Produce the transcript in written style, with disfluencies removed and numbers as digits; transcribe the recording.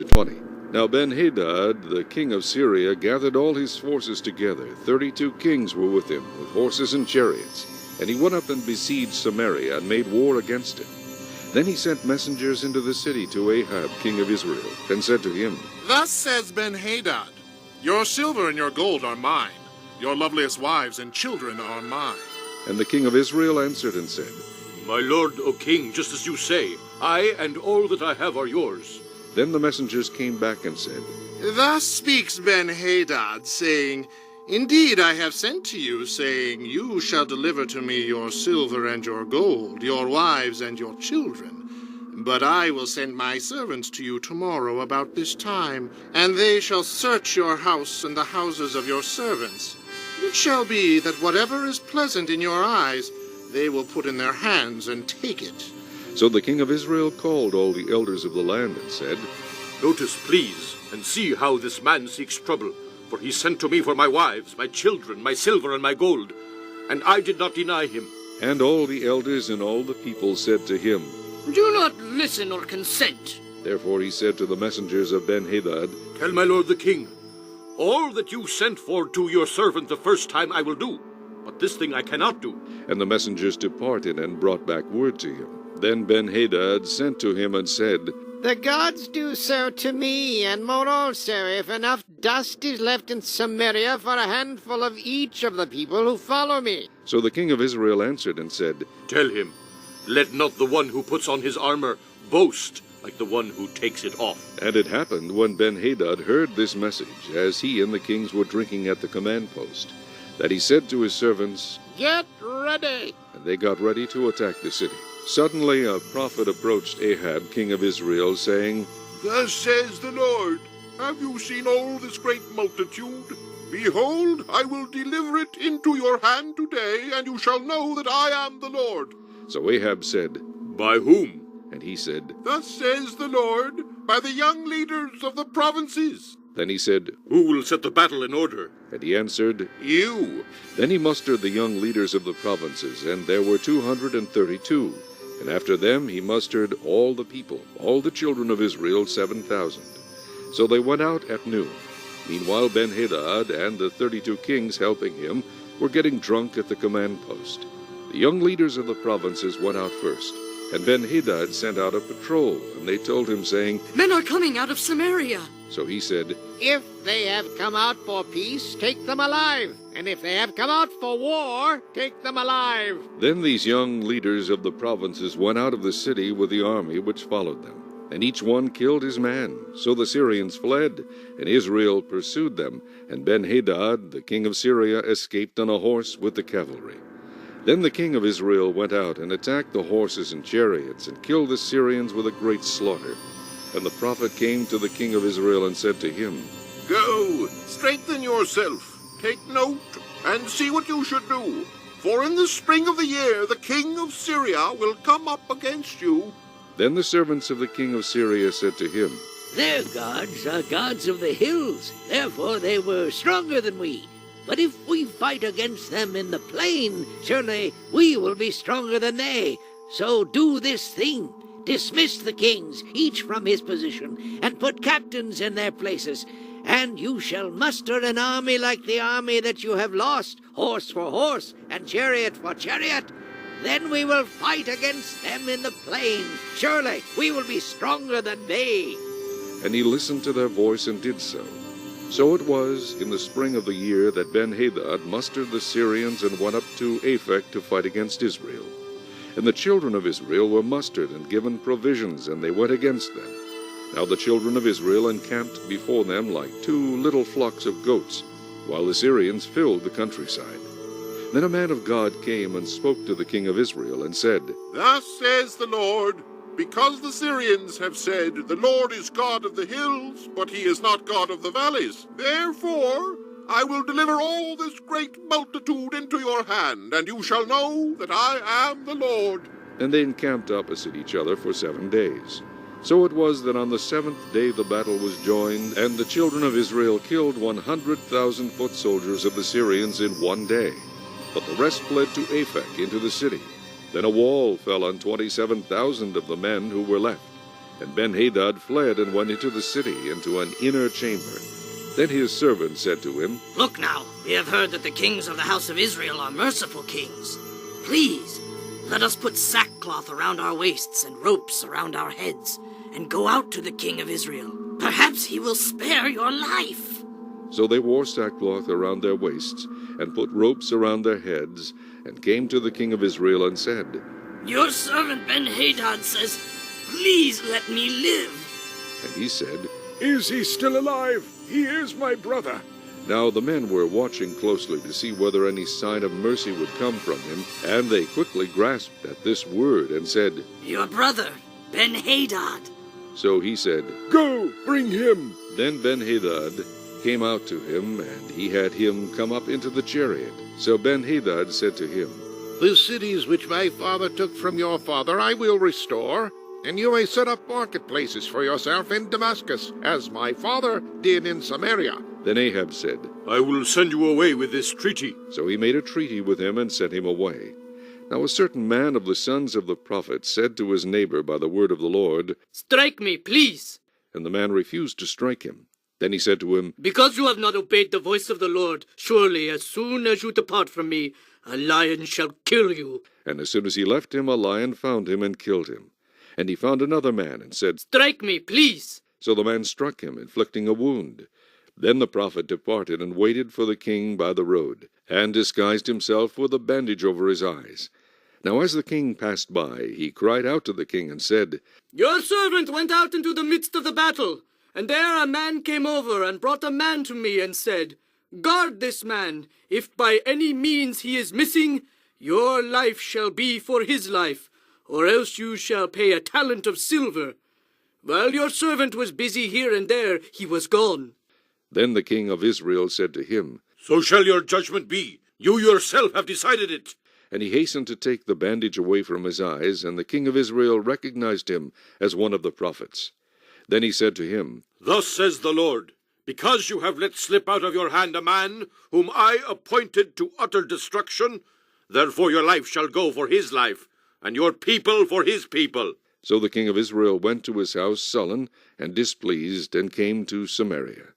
20. Now Ben-Hadad, the king of Syria, gathered all his forces together. 32 kings were with him, with horses and chariots. And he went up and besieged Samaria, and made war against it. Then he sent messengers into the city to Ahab, king of Israel, and said to him, Thus says Ben-Hadad, Your silver and your gold are mine. Your loveliest wives and children are mine. And the king of Israel answered and said, My lord, O king, just as you say, I and all that I have are yours. Then the messengers came back and said, Thus speaks Ben-Hadad, saying, Indeed I have sent to you, saying, You shall deliver to me your silver and your gold, your wives and your children. But I will send my servants to you tomorrow about this time, and they shall search your house and the houses of your servants. It shall be that whatever is pleasant in your eyes, they will put in their hands and take it. So the king of Israel called all the elders of the land and said, Notice, please, and see how this man seeks trouble. For he sent to me for my wives, my children, my silver, and my gold. And I did not deny him. And all the elders and all the people said to him, Do not listen or consent. Therefore he said to the messengers of Ben-Hadad, Tell my lord the king, all that you sent for to your servant the first time I will do. But this thing I cannot do. And the messengers departed and brought back word to him. Then Ben-Hadad sent to him and said, The gods do so to me, and more also, if enough dust is left in Samaria for a handful of each of the people who follow me. So the king of Israel answered and said, Tell him, let not the one who puts on his armor boast like the one who takes it off. And it happened when Ben-Hadad heard this message, as he and the kings were drinking at the command post, that he said to his servants, Get ready! And they got ready to attack the city. Suddenly a prophet approached Ahab, king of Israel, saying, Thus says the Lord, Have you seen all this great multitude? Behold, I will deliver it into your hand today, and you shall know that I am the Lord. So Ahab said, By whom? And he said, Thus says the Lord, by the young leaders of the provinces. Then he said, Who will set the battle in order? And he answered, You. Then he mustered the young leaders of the provinces, and there were 232. And after them he mustered all the people, all the children of Israel, 7,000. So they went out at noon. Meanwhile Ben-Hadad and the 32 kings helping him were getting drunk at the command post. The young leaders of the provinces went out first, and Ben-Hadad sent out a patrol, and they told him, saying, Men are coming out of Samaria. So he said, If they have come out for peace, take them alive. And if they have come out for war, take them alive. Then these young leaders of the provinces went out of the city with the army which followed them. And each one killed his man. So the Syrians fled, and Israel pursued them. And Ben-Hadad, the king of Syria, escaped on a horse with the cavalry. Then the king of Israel went out and attacked the horses and chariots, and killed the Syrians with a great slaughter. And the prophet came to the king of Israel and said to him, Go, strengthen yourself, take note, and see what you should do. For in the spring of the year the king of Syria will come up against you. Then the servants of the king of Syria said to him, Their gods are gods of the hills, therefore they were stronger than we. But if we fight against them in the plain, surely we will be stronger than they. So do this thing. Dismiss the kings, each from his position, and put captains in their places. And you shall muster an army like the army that you have lost, horse for horse, and chariot for chariot. Then we will fight against them in the plain. Surely we will be stronger than they. And he listened to their voice and did so. So it was in the spring of the year that Ben-Hadad mustered the Syrians and went up to Aphek to fight against Israel. And the children of Israel were mustered and given provisions, and they went against them. Now the children of Israel encamped before them like 2 little flocks of goats, while the Syrians filled the countryside. Then a man of God came and spoke to the king of Israel, and said, Thus says the Lord, because the Syrians have said, The Lord is God of the hills, but he is not God of the valleys. Therefore I will deliver all this great multitude into your hand, and you shall know that I am the Lord. And they encamped opposite each other for 7 days. So it was that on the 7th day the battle was joined, and the children of Israel killed 100,000 foot soldiers of the Syrians in 1 day. But the rest fled to Aphek into the city. Then a wall fell on 27,000 of the men who were left. And Ben-Hadad fled and went into the city, into an inner chamber. Then his servant said to him, Look now, we have heard that the kings of the house of Israel are merciful kings. Please, let us put sackcloth around our waists and ropes around our heads, and go out to the king of Israel. Perhaps he will spare your life. So they wore sackcloth around their waists, and put ropes around their heads, and came to the king of Israel and said, Your servant Ben-Hadad says, Please let me live. And he said, Is he still alive? He is my brother. Now the men were watching closely to see whether any sign of mercy would come from him, and they quickly grasped at this word and said, Your brother, Ben-Hadad. So he said, Go, bring him. Then Ben-Hadad came out to him, and he had him come up into the chariot. So Ben-Hadad said to him, The cities which my father took from your father I will restore, and you may set up marketplaces for yourself in Damascus, as my father did in Samaria. Then Ahab said, I will send you away with this treaty. So he made a treaty with him and sent him away. Now a certain man of the sons of the prophets said to his neighbor by the word of the Lord, Strike me, please. And the man refused to strike him. Then he said to him, Because you have not obeyed the voice of the Lord, surely as soon as you depart from me, a lion shall kill you. And as soon as he left him, a lion found him and killed him. And he found another man and said, Strike me, please. So the man struck him, inflicting a wound. Then the prophet departed and waited for the king by the road, and disguised himself with a bandage over his eyes. Now as the king passed by, he cried out to the king and said, Your servant went out into the midst of the battle, and there a man came over and brought a man to me and said, Guard this man. If by any means he is missing, your life shall be for his life, or else you shall pay a talent of silver. While your servant was busy here and there, he was gone. Then the king of Israel said to him, So shall your judgment be. You yourself have decided it. And he hastened to take the bandage away from his eyes, and the king of Israel recognized him as one of the prophets. Then he said to him, Thus says the Lord, because you have let slip out of your hand a man whom I appointed to utter destruction, therefore your life shall go for his life, and your people for his people. So the king of Israel went to his house sullen and displeased, and came to Samaria.